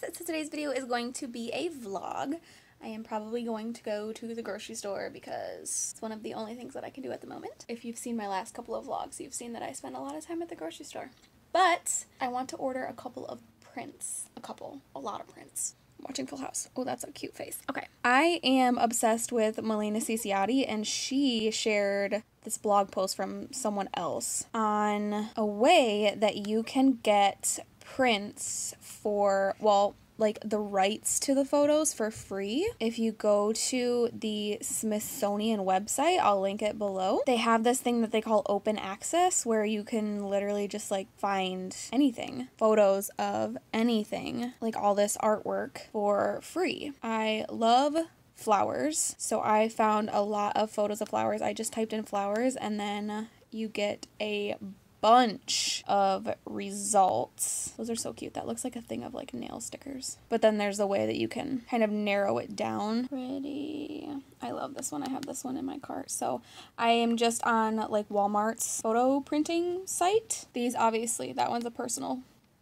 So today's video is going to be a vlog. I am probably going to go to the grocery store because it's one of the only things that I can do at the moment. If you've seen my last couple of vlogs, you've seen that I spend a lot of time at the grocery store. But I want to order a couple of prints. A lot of prints. I'm watching Full House. Oh, that's a cute face. Okay. I am obsessed with Melina Ciciotti, and she shared this blog post from someone else on a way that you can get prints for, well, like the rights to the photos for free. If you go to the Smithsonian website, I'll link it below. They have this thing that they call open access where you can literally just like find anything, photos of anything, like all this artwork for free. I love flowers, so I found a lot of photos of flowers. I just typed in flowers and then you get a bunch of results. Those are so cute. That looks like a thing of like nail stickers. But then there's a way that you can kind of narrow it down. Pretty. I love this one. I have this one in my cart. So I am just on like Walmart's photo printing site. These obviously, that one's a personal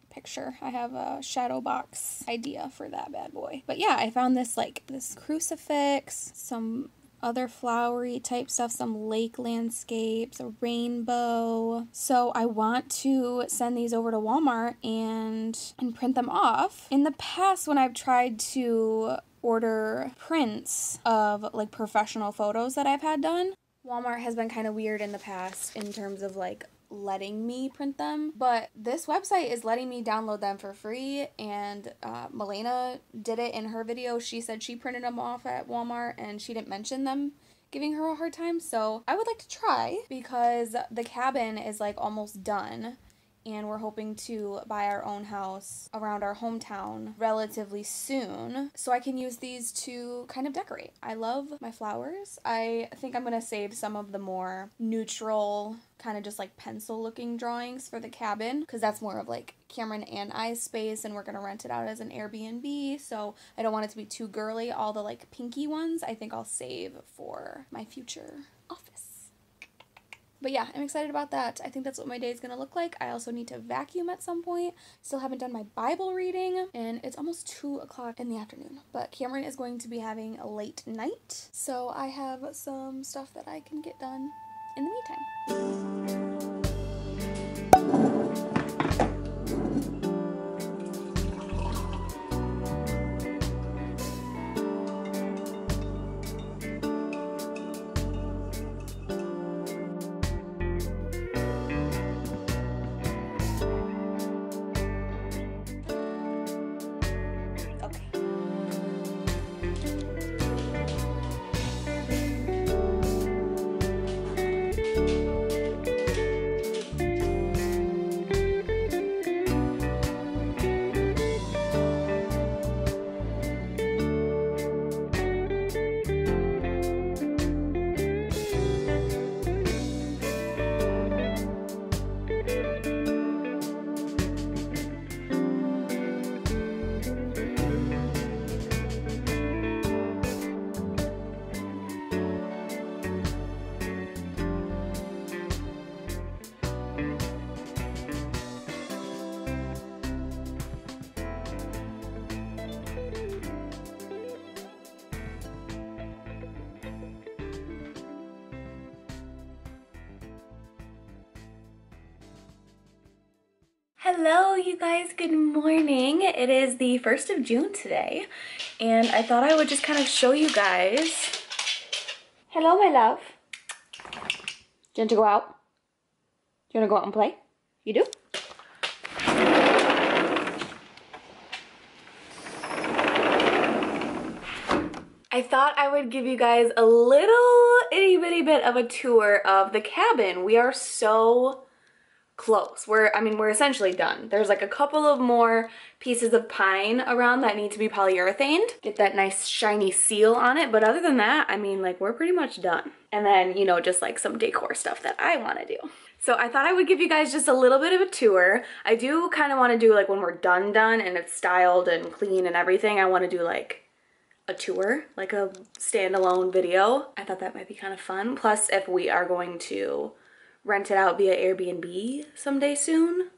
picture. I have a shadow box idea for that bad boy. But yeah, I found this like this crucifix, some other flowery type stuff, some lake landscapes, a rainbow. So I want to send these over to Walmart and print them off. In the past, when I've tried to order prints of like professional photos that I've had done, Walmart has been kind of weird in the past in terms of like letting me print them, but this website is letting me download them for free, and Melina did it in her video. She said she printed them off at Walmart and she didn't mention them giving her a hard time, so I would like to try because the cabin is like almost done and we're hoping to buy our own house around our hometown relatively soon, so I can use these to kind of decorate. I love my flowers. I think I'm gonna save some of the more neutral, kind of just like pencil looking drawings for the cabin because that's more of like Cameron and I's space, and we're gonna rent it out as an Airbnb, so I don't want it to be too girly. All the like pinky ones I think I'll save for my future office. But yeah, I'm excited about that. I think that's what my day is going to look like. I also need to vacuum at some point. Still haven't done my Bible reading, and it's almost 2 o'clock in the afternoon. But Cameron is going to be having a late night, so I have some stuff that I can get done in the meantime. Hello you guys, good morning. It is the 1st of June today, and I thought I would just kind of show you guys. Hello my love. Do you want to go out? Do you want to go out and play? You do? I thought I would give you guys a little itty bitty bit of a tour of the cabin. We are so close. We're essentially done. There's like a couple of more pieces of pine around that need to be polyurethaned. Get that nice shiny seal on it. But other than that, I mean, like, we're pretty much done. And then, you know, just like some decor stuff that I want to do. So I thought I would give you guys just a little bit of a tour. I do kind of want to do like when we're done and it's styled and clean and everything, I want to do like a tour, like a standalone video. I thought that might be kind of fun. Plus, if we are going to rent it out via Airbnb someday soon,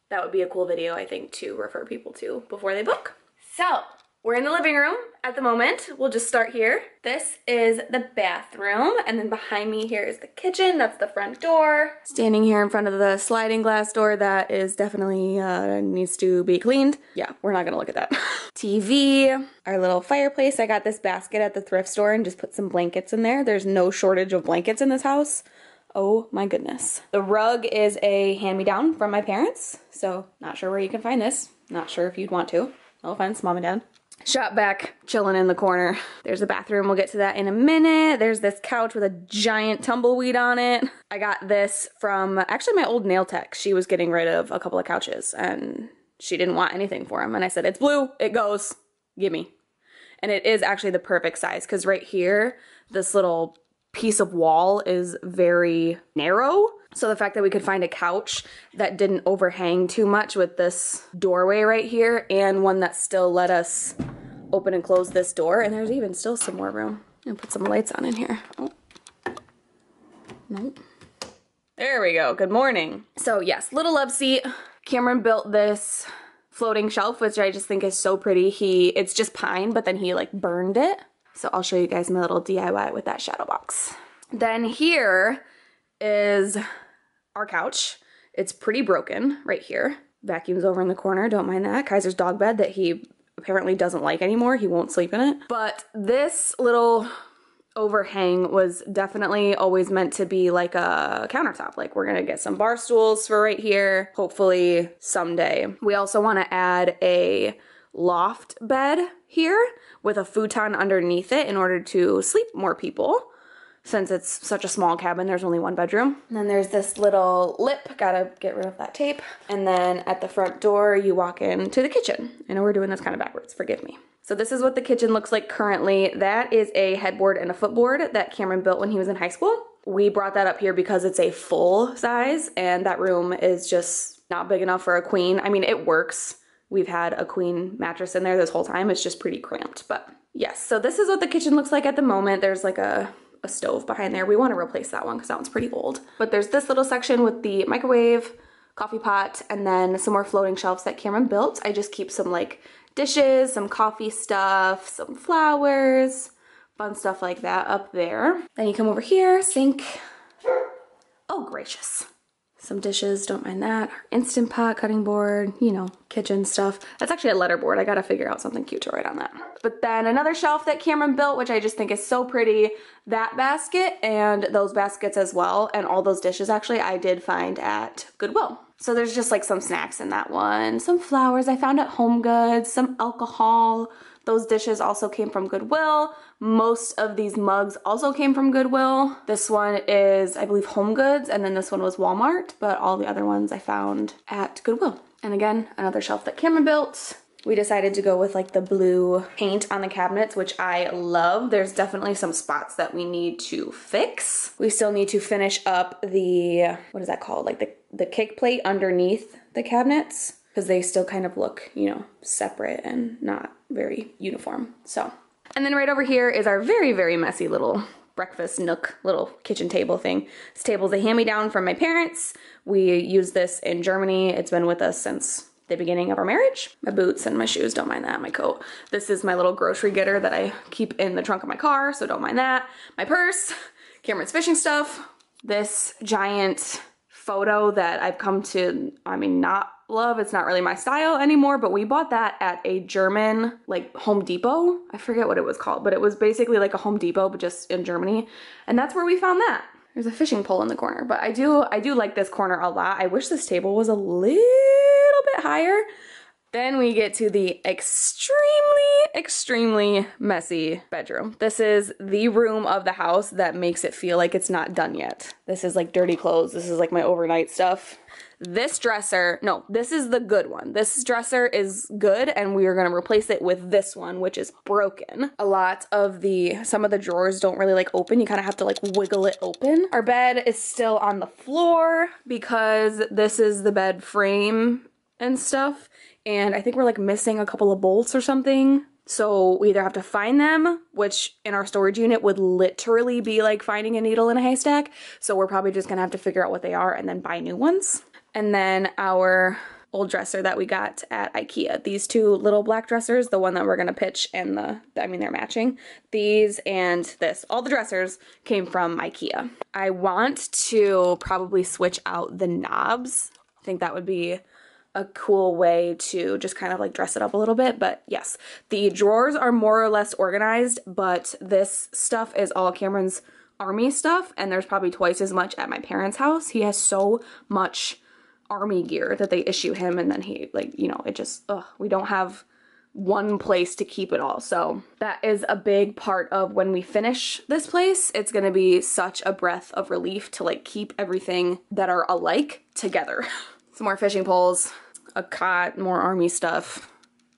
that would be a cool video, I think, to refer people to before they book. So, we're in the living room at the moment. We'll just start here. This is the bathroom, and then behind me here is the kitchen. That's the front door. Standing here in front of the sliding glass door that is definitely needs to be cleaned. Yeah, we're not gonna look at that. TV, our little fireplace. I got this basket at the thrift store and just put some blankets in there. There's no shortage of blankets in this house. Oh my goodness. The rug is a hand-me-down from my parents, so not sure where you can find this. Not sure if you'd want to. No offense, mom and dad. Shot back, chilling in the corner. There's a bathroom, we'll get to that in a minute. There's this couch with a giant tumbleweed on it. I got this from actually my old nail tech. She was getting rid of a couple of couches and she didn't want anything for them. And I said, it's blue, it goes, gimme. And it is actually the perfect size because right here, this little piece of wall is very narrow. So the fact that we could find a couch that didn't overhang too much with this doorway right here and one that still let us open and close this door. And there's even still some more room. I'm gonna put some lights on in here. Oh. Nope. There we go, good morning. So yes, little love seat. Cameron built this floating shelf, which I just think is so pretty. It's just pine, but then he like burned it. So I'll show you guys my little DIY with that shadow box. Then here is our couch. It's pretty broken right here. Vacuum's over in the corner, don't mind that. Kaiser's dog bed that he apparently doesn't like anymore. He won't sleep in it. But this little overhang was definitely always meant to be like a countertop. Like we're gonna get some bar stools for right here, hopefully someday. We also wanna add a loft bed here with a futon underneath it in order to sleep more people. Since it's such a small cabin, there's only one bedroom. And then there's this little lip, gotta get rid of that tape. And then at the front door, you walk into the kitchen. I know we're doing this kind of backwards, forgive me. So this is what the kitchen looks like currently. That is a headboard and a footboard that Cameron built when he was in high school. We brought that up here because it's a full size and that room is just not big enough for a queen. I mean, it works. We've had a queen mattress in there this whole time. It's just pretty cramped, but yes. So this is what the kitchen looks like at the moment. There's like a stove behind there. We want to replace that one because that one's pretty old. But there's this little section with the microwave, coffee pot, and then some more floating shelves that Cameron built. I just keep some like dishes, some coffee stuff, some flowers, fun stuff like that up there. Then you come over here, sink. Oh, gracious. Some dishes, don't mind that. Instant Pot, cutting board, you know, kitchen stuff. That's actually a letter board. I gotta figure out something cute to write on that. But then another shelf that Cameron built, which I just think is so pretty. That basket and those baskets as well, and all those dishes actually I did find at Goodwill. So there's just like some snacks in that one, some flowers I found at Home Goods, some alcohol. Those dishes also came from Goodwill. Most of these mugs also came from Goodwill. This one is, I believe, Home Goods, and then this one was Walmart, but all the other ones I found at Goodwill. And again, another shelf that Cameron built. We decided to go with like the blue paint on the cabinets, which I love. There's definitely some spots that we need to fix. We still need to finish up the, what is that called? Like the kick plate underneath the cabinets, because they still kind of look, you know, separate and not very uniform. So, and then right over here is our very, very messy little breakfast nook, little kitchen table thing. This table's a hand-me-down from my parents. We use this in Germany. It's been with us since the beginning of our marriage. My boots and my shoes, don't mind that, my coat. This is my little grocery getter that I keep in the trunk of my car, so don't mind that. My purse, Cameron's fishing stuff, this giant photo that I've come to, I mean, not love. It's not really my style anymore, but we bought that at a German, like, Home Depot. I forget what it was called, but it was basically like a Home Depot, but just in Germany. And that's where we found that. There's a fishing pole in the corner, but I do like this corner a lot. I wish this table was a little bit higher. Then we get to the extremely messy bedroom. This is the room of the house that makes it feel like it's not done yet. This is like dirty clothes. This is like my overnight stuff. This dresser, no, this is the good one. This dresser is good, and we are gonna replace it with this one, which is broken. Some of the drawers don't really like open. You kind of have to like wiggle it open. Our bed is still on the floor because this is the bed frame and stuff. And I think we're like missing a couple of bolts or something. So we either have to find them, which in our storage unit would literally be like finding a needle in a haystack. So we're probably just gonna have to figure out what they are and then buy new ones. And then our old dresser that we got at IKEA. These two little black dressers, the one that we're gonna pitch and they're matching. These and this, all the dressers came from IKEA. I want to probably switch out the knobs. I think that would be a cool way to just kind of like dress it up a little bit. But yes, the drawers are more or less organized, but this stuff is all Cameron's army stuff, and there's probably twice as much at my parents' house. He has so much army gear that they issue him, and then he, like, you know, it just, we don't have one place to keep it all. So that is a big part of when we finish this place. It's gonna be such a breath of relief to like keep everything that are alike together. Some more fishing poles, a cot, more army stuff,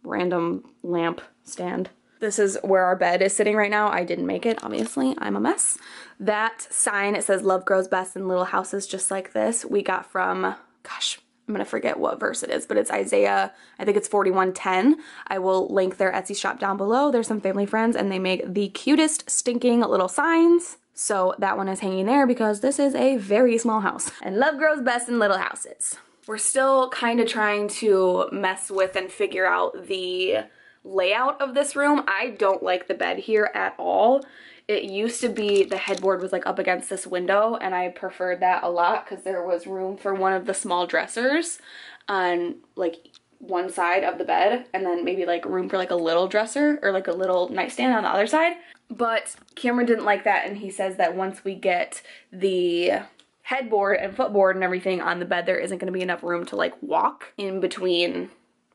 random lamp stand. This is where our bed is sitting right now. I didn't make it, obviously. I'm a mess. That sign, it says love grows best in little houses just like this. We got from, gosh, I'm gonna forget what verse it is, but it's Isaiah, I think it's 41:10. I will link their Etsy shop down below. There's some family friends and they make the cutest stinking little signs. So that one is hanging there because this is a very small house. And love grows best in little houses. We're still kind of trying to mess with and figure out the layout of this room. I don't like the bed here at all. It used to be the headboard was like up against this window, and I preferred that a lot because there was room for one of the small dressers on like one side of the bed, and then maybe like room for like a little dresser or like a little nightstand on the other side. But Cameron didn't like that, and he says that once we get the headboard and footboard and everything on the bed, there isn't going to be enough room to like walk in between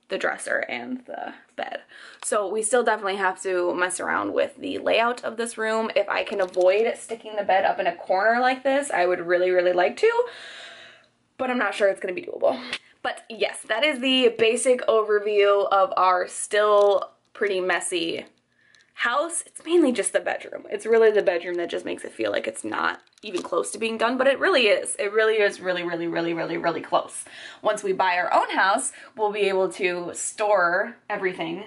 the dresser and the bed. So we still definitely have to mess around with the layout of this room. If I can avoid sticking the bed up in a corner like this, I would really, really like to, but I'm not sure it's gonna be doable. But yes, that is the basic overview of our still pretty messy house. It's mainly just the bedroom. It's really the bedroom that just makes it feel like it's not even close to being done, but it really is. It really is really, really, really, really, really close. Once we buy our own house, we'll be able to store everything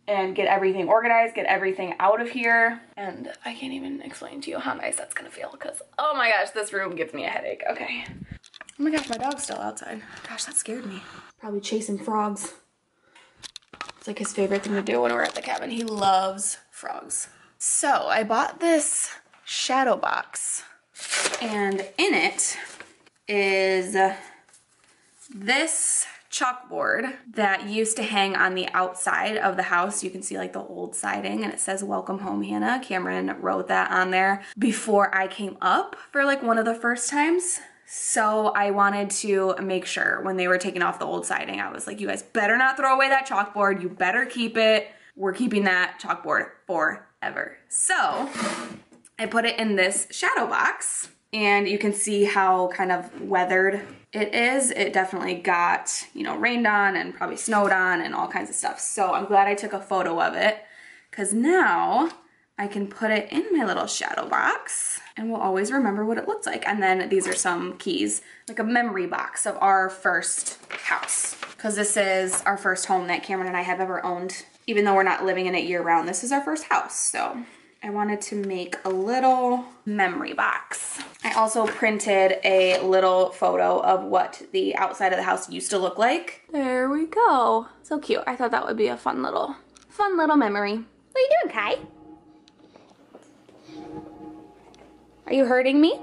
and get everything organized, get everything out of here. And I can't even explain to you how nice that's gonna feel because, oh my gosh, this room gives me a headache. Okay. Oh my gosh, my dog's still outside. Gosh, that scared me. Probably chasing frogs. It's like his favorite thing to do when we're at the cabin. He loves frogs. So I bought this shadow box, and in it is this chalkboard that used to hang on the outside of the house. You can see like the old siding, and it says welcome home Hannah. Cameron wrote that on there before I came up for like one of the first times. So I wanted to make sure when they were taking off the old siding, I was like, you guys better not throw away that chalkboard. You better keep it. We're keeping that chalkboard forever. So I put it in this shadow box, and you can see how kind of weathered it is. It definitely got, you know, rained on and probably snowed on and all kinds of stuff. So I'm glad I took a photo of it because now I can put it in my little shadow box and we'll always remember what it looks like. And then these are some keys, like a memory box of our first house. Because this is our first home that Cameron and I have ever owned. Even though we're not living in it year round, this is our first house. So I wanted to make a little memory box. I also printed a little photo of what the outside of the house used to look like. There we go. So cute. I thought that would be a fun little memory. What are you doing, Kai? Are you hurting me?